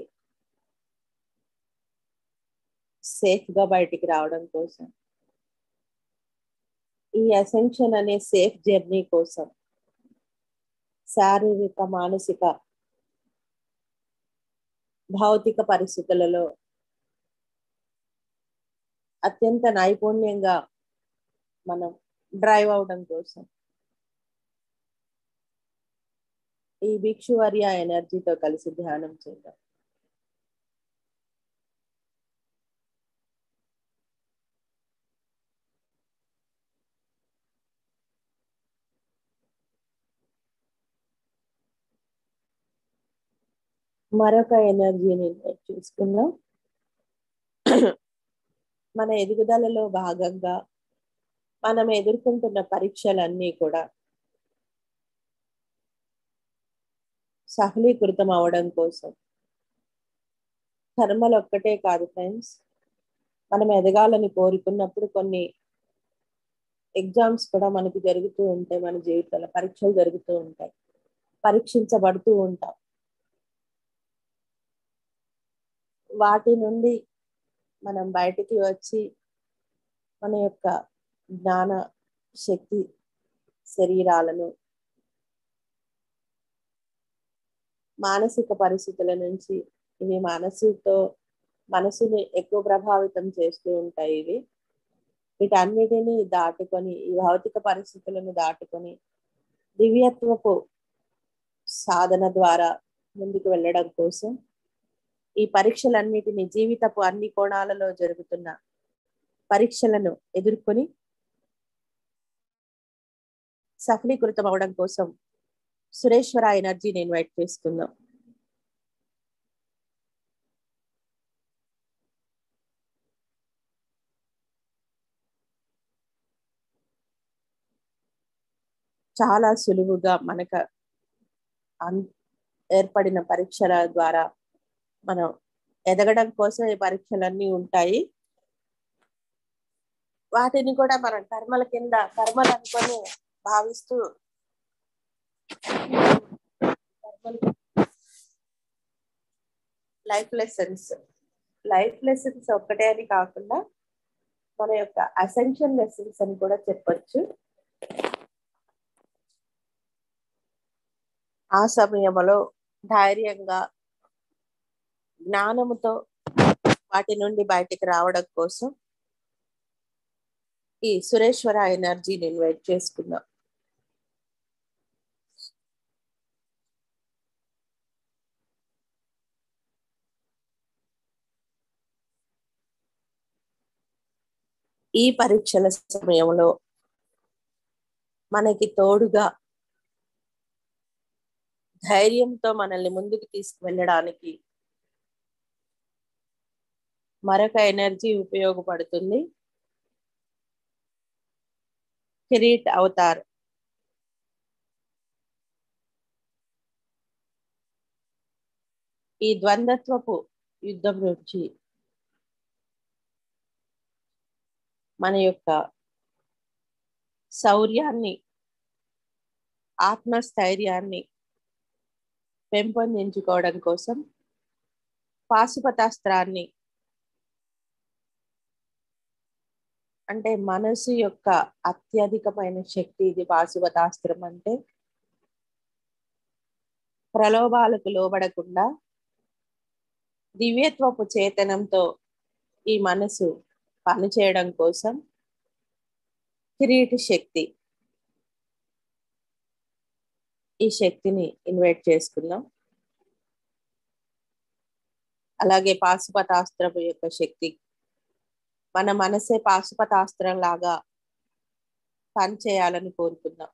సేఫ్ గా బయటికి రావడం కోసం ఈ అసెన్షన్ అనే సేఫ్ జర్నీ కోసం శారీరక మానసిక భౌతిక పరిస్థితులలో అత్యంత నైపుణ్యంగా మనం డ్రైవ్ అవడం కోసం ఈ భిక్షువర్య ఎనర్జీతో కలిసి ధ్యానం చేద్దాం. మరొక ఎనర్జీని ఇన్వైట్ చేసుకుందాం. మన ఎదుగుదలలో భాగంగా మనం ఎదుర్కొంటున్న పరీక్షలన్నీ కూడా సఫలీకృతం అవడం కోసం కర్మలు ఒక్కటే కాదు ఫ్రెండ్స్, మనం ఎదగాలని కోరుకున్నప్పుడు కొన్ని ఎగ్జామ్స్ కూడా మనకి జరుగుతూ ఉంటాయి. మన జీవితంలో పరీక్షలు జరుగుతూ ఉంటాయి, పరీక్షించబడుతూ ఉంటాం. వాటి నుండి మనం బయటికి వచ్చి మన యొక్క జ్ఞాన శక్తి శరీరాలను మానసిక పరిస్థితుల నుంచి, ఇవి మనసుని ఎక్కువ ప్రభావితం చేస్తూ ఉంటాయి. వీటన్నిటిని దాటుకొని, ఈ భౌతిక పరిస్థితులను దాటుకొని దివ్యత్వపు సాధన ద్వారా ముందుకు వెళ్ళడం కోసం ఈ పరీక్షలన్నిటిని, జీవితపు అన్ని కోణాలలో జరుగుతున్న పరీక్షలను ఎదుర్కొని సఫలీకృతం అవడం కోసం సురేశ్వర ఎనర్జీని ఇన్వైట్ చేసుకుందాం. చాలా సులువుగా మనకు ఏర్పడిన పరీక్షల ద్వారా మనం ఎదగడం కోసం ఈ పరీక్షలన్నీ ఉంటాయి. వాటిని కూడా మనం కర్మల కింద కర్మలు అనుకొని భావిస్తూ లైఫ్ లెసన్స్ ఒక్కటే అని కాకుండా మన యొక్క అసెన్షియల్ లెసన్స్ అని కూడా చెప్పొచ్చు. ఆ సమయంలో ధైర్యంగా జ్ఞానముతో వాటి నుండి బయటికి రావడం కోసం ఈ సురేశ్వర ఎనర్జీని ఇన్వైట్ చేసుకుందాం. ఈ పరీక్షల సమయంలో మనకి తోడుగా ధైర్యంతో మనల్ని ముందుకు తీసుకువెళ్ళడానికి మరొక ఎనర్జీ ఉపయోగపడుతుంది. కిరీట్ అవతార్. ఈ ద్వంద్వత్వపు యుద్ధం నుంచి మన యొక్క శౌర్యాన్ని, ఆత్మస్థైర్యాన్ని పెంపొందించుకోవడం కోసం పాశుపతాస్త్రాన్ని, అంటే మనసు యొక్క అత్యధికమైన శక్తి ఇది. పాశుపతాస్త్రం అంటే ప్రలోభాలకు లోబడకుండా దివ్యత్వపు చేతనంతో ఈ మనసు పనిచేయడం కోసం కిరీటి శక్తి. ఈ శక్తిని ఇన్వైట్ చేసుకుందాం. అలాగే పాశుపతాస్త్రపు యొక్క శక్తి, మన మనసే పాశుపతాస్త్రం లాగా పనిచేయాలని కోరుకుందాం.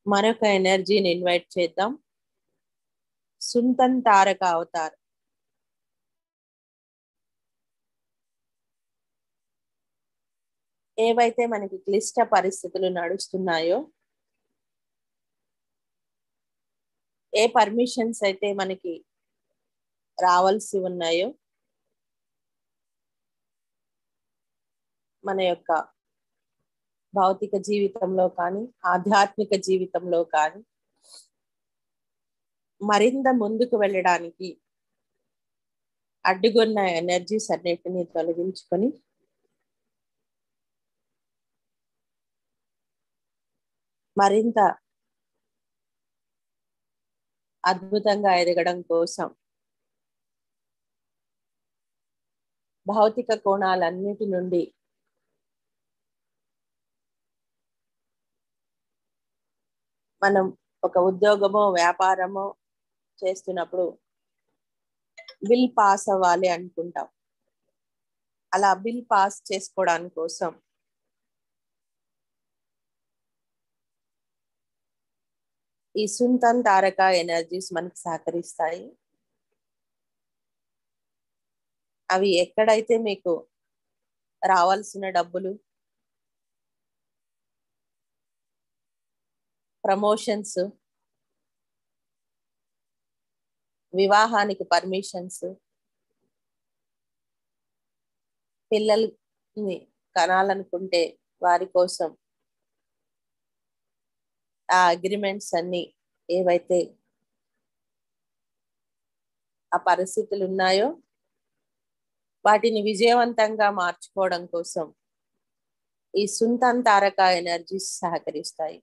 మరొక ఎనర్జీని ఇన్వైట్ చేద్దాం. సుంతన్ తారక అవతార్. ఏవైతే మనకి క్లిష్ట పరిస్థితులు నడుస్తున్నాయో, ఏ పర్మిషన్స్ అయితే మనకి రావాల్సి ఉన్నాయో, మన యొక్క భౌతిక జీవితంలో కానీ ఆధ్యాత్మిక జీవితంలో కానీ మరింత ముందుకు వెళ్ళడానికి అడ్డుగొన్న ఎనర్జీస్ అన్నిటిని తొలగించుకొని మరింత అద్భుతంగా ఎదగడం కోసం భౌతిక కోణాలన్నిటి నుండి మనం ఒక ఉద్యోగమో వ్యాపారమో చేస్తున్నప్పుడు బిల్ పాస్ అవ్వాలి అనుకుంటాం. అలా బిల్ పాస్ చేసుకోవడానికి కోసం ఈ సుంతన్ తారక ఎనర్జీస్ మనకు సహకరిస్తాయి. అవి ఎక్కడైతే మీకు రావాల్సిన డబ్బులు, ప్రమోషన్స్, వివాహానికి పర్మిషన్స్, పిల్లల్ని కనాలనుకుంటే వారి కోసం ఆ అగ్రిమెంట్స్ అన్ని ఏవైతే ఆ పరిస్థితులు ఉన్నాయో వాటిని విజయవంతంగా మార్చుకోవడం కోసం ఈ సుంతన్ తారక ఎనర్జీస్ సహకరిస్తాయి.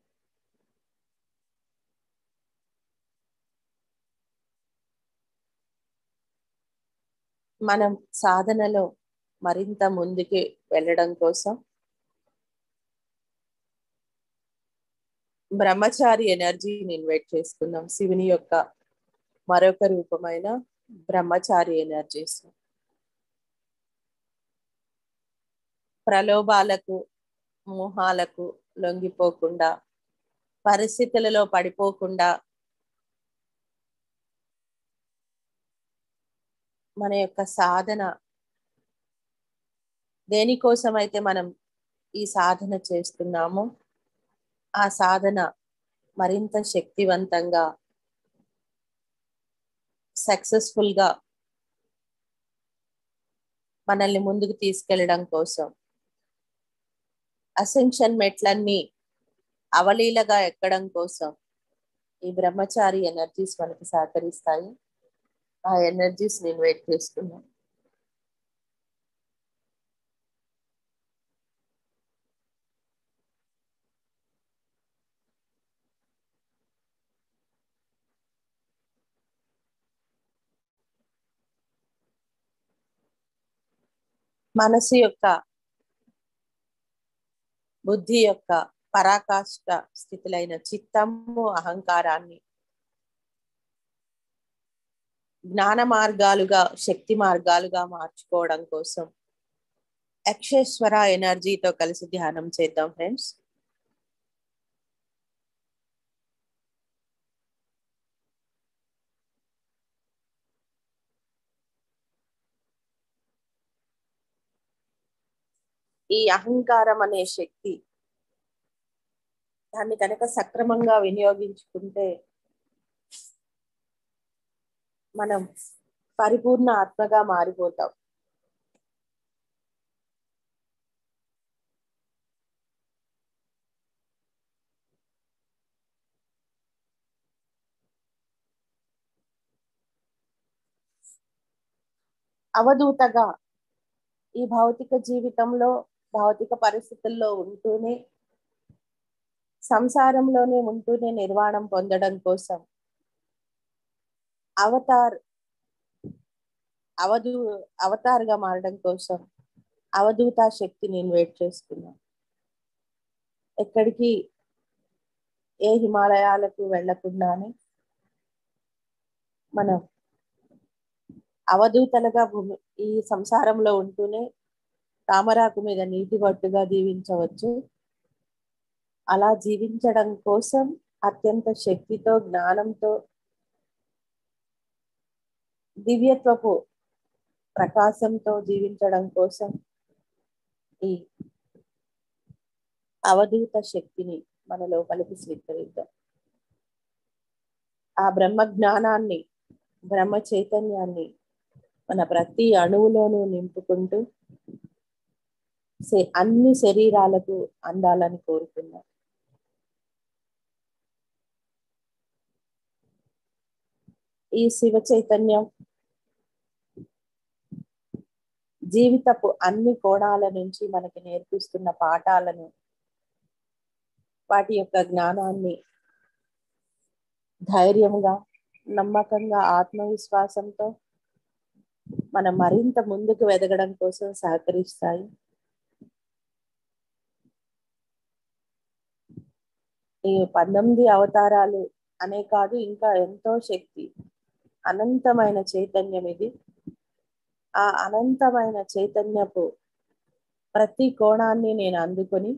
మనం సాధనలో మరింత ముందుకు వెళ్ళడం కోసం బ్రహ్మచారి ఎనర్జీని ఇన్వైట్ చేసుకుందాం. శివుని యొక్క మరొక రూపమైన బ్రహ్మచారి ఎనర్జీస్. ప్రలోభాలకు, మోహాలకు లొంగిపోకుండా, పరిస్థితులలో పడిపోకుండా మన యొక్క సాధన దేనికోసం అయితే మనం ఈ సాధన చేస్తున్నామో ఆ సాధన మరింత శక్తివంతంగా సక్సెస్ఫుల్ గా మనల్ని ముందుకు తీసుకెళ్లడం కోసం అసెన్షన్ మెట్లన్నీ అవలీలగా ఎక్కడం కోసం ఈ బ్రహ్మచారి ఎనర్జీస్ మనకి సహకరిస్తాయి. ఆ ఎనర్జీస్ నేను వెయిట్ చేస్తున్నాను. మనసు యొక్క బుద్ధి యొక్క పరాకాష్ట స్థితులైన చిత్తము అహంకారాన్ని జ్ఞాన మార్గాలుగా శక్తి మార్గాలుగా మార్చుకోవడం కోసం యక్షేశ్వర ఎనర్జీతో కలిసి ధ్యానం చేద్దాం ఫ్రెండ్స్. ఈ అహంకారం అనే శక్తి దాన్ని కనుక సక్రమంగా వినియోగించుకుంటే మనం పరిపూర్ణ ఆత్మగా మారిపోతాం. అవధూతగా ఈ భౌతిక జీవితంలో భౌతిక పరిస్థితుల్లో ఉంటూనే సంసారంలోనే ఉంటూనే నిర్వాణం పొందడం కోసం అవతార్ అవధూ అవతార్గా మారడం కోసం అవధూత శక్తి నేను వెయిట్ చేస్తున్నాను. ఎక్కడికి ఏ హిమాలయాలకు వెళ్లకుండానే మనం అవధూతలుగా భూమి ఈ సంసారంలో ఉంటూనే తామరాకు మీద నీటి బొట్టుగా జీవించవచ్చు. అలా జీవించడం కోసం అత్యంత శక్తితో జ్ఞానంతో దివ్యత్వపు ప్రకాశంతో జీవించడం కోసం ఈ అవధూత శక్తిని మన లోపలికి స్వీకరిద్దాం. ఆ బ్రహ్మ జ్ఞానాన్ని బ్రహ్మ చైతన్యాన్ని మన ప్రతి అణువులోనూ నింపుకుంటూ అన్ని శరీరాలకు అందాలని కోరుకున్నాం. ఈ శివ చైతన్యం జీవితపు అన్ని కోణాల నుంచి మనకి నేర్పిస్తున్న పాఠాలను వాటి యొక్క జ్ఞానాన్ని ధైర్యంగా నమ్మకంగా ఆత్మవిశ్వాసంతో మనం మరింత ముందుకు ఎదగడం కోసం సహకరిస్తాయి. ఈ 19 అవతారాలు అనే కాదు, ఇంకా ఎంతో శక్తి అనంతమైన చైతన్యం ఇది. ఆ అనంతమైన చైతన్యపు ప్రతి కోణాన్ని నేను అందుకొని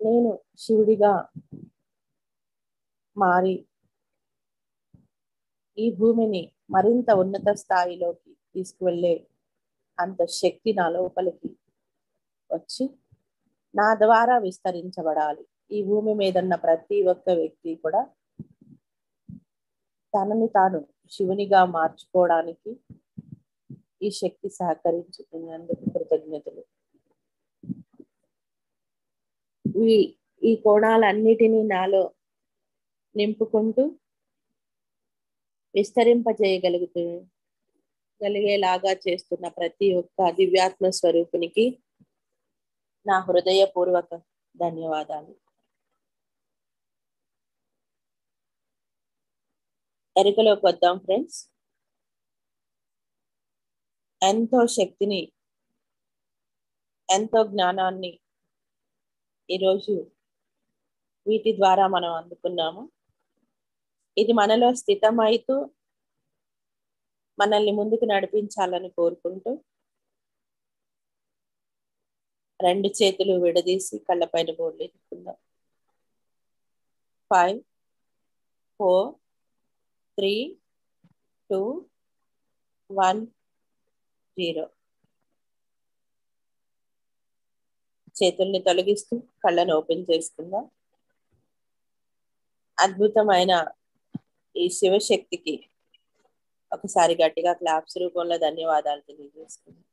నేను శివుడిగా మారి ఈ భూమిని మరింత ఉన్నత స్థాయిలోకి తీసుకువెళ్ళే అంత శక్తి నా లోపలికి వచ్చి నా ద్వారా విస్తరించబడాలి. ఈ భూమి మీద ఉన్న ప్రతి ఒక్క వ్యక్తి కూడా తనని తాను శివునిగా మార్చుకోవడానికి ఈ శక్తి సహకరించుకున్నందుకు కృతజ్ఞతలు. ఈ కోణాలన్నిటినీ నాలో నింపుకుంటూ విస్తరింపజేయగలిగేలాగా చేస్తున్న ప్రతి ఒక్క దివ్యాత్మ స్వరూపునికి నా హృదయపూర్వక ధన్యవాదాలు. ఎరుకలోకి వద్దాం ఫ్రెండ్స్. ఎంతో శక్తిని ఎంతో జ్ఞానాన్ని ఈరోజు వీటి ద్వారా మనం అందుకున్నాము. ఇది మనలో స్థితమైతూ మనల్ని ముందుకు నడిపించాలని కోరుకుంటూ 2 చేతులు విడదీసి కళ్ళపైన బోర్లేసుకుందాం. 5 4 3 2 1 0. చేతుల్ని తొలగిస్తూ కళ్ళను ఓపెన్ చేసుకుందాం. అద్భుతమైన ఈ శివశక్తికి ఒకసారి గట్టిగా క్లాప్స్ రూపంలో ధన్యవాదాలు తెలియజేసుకుందాం.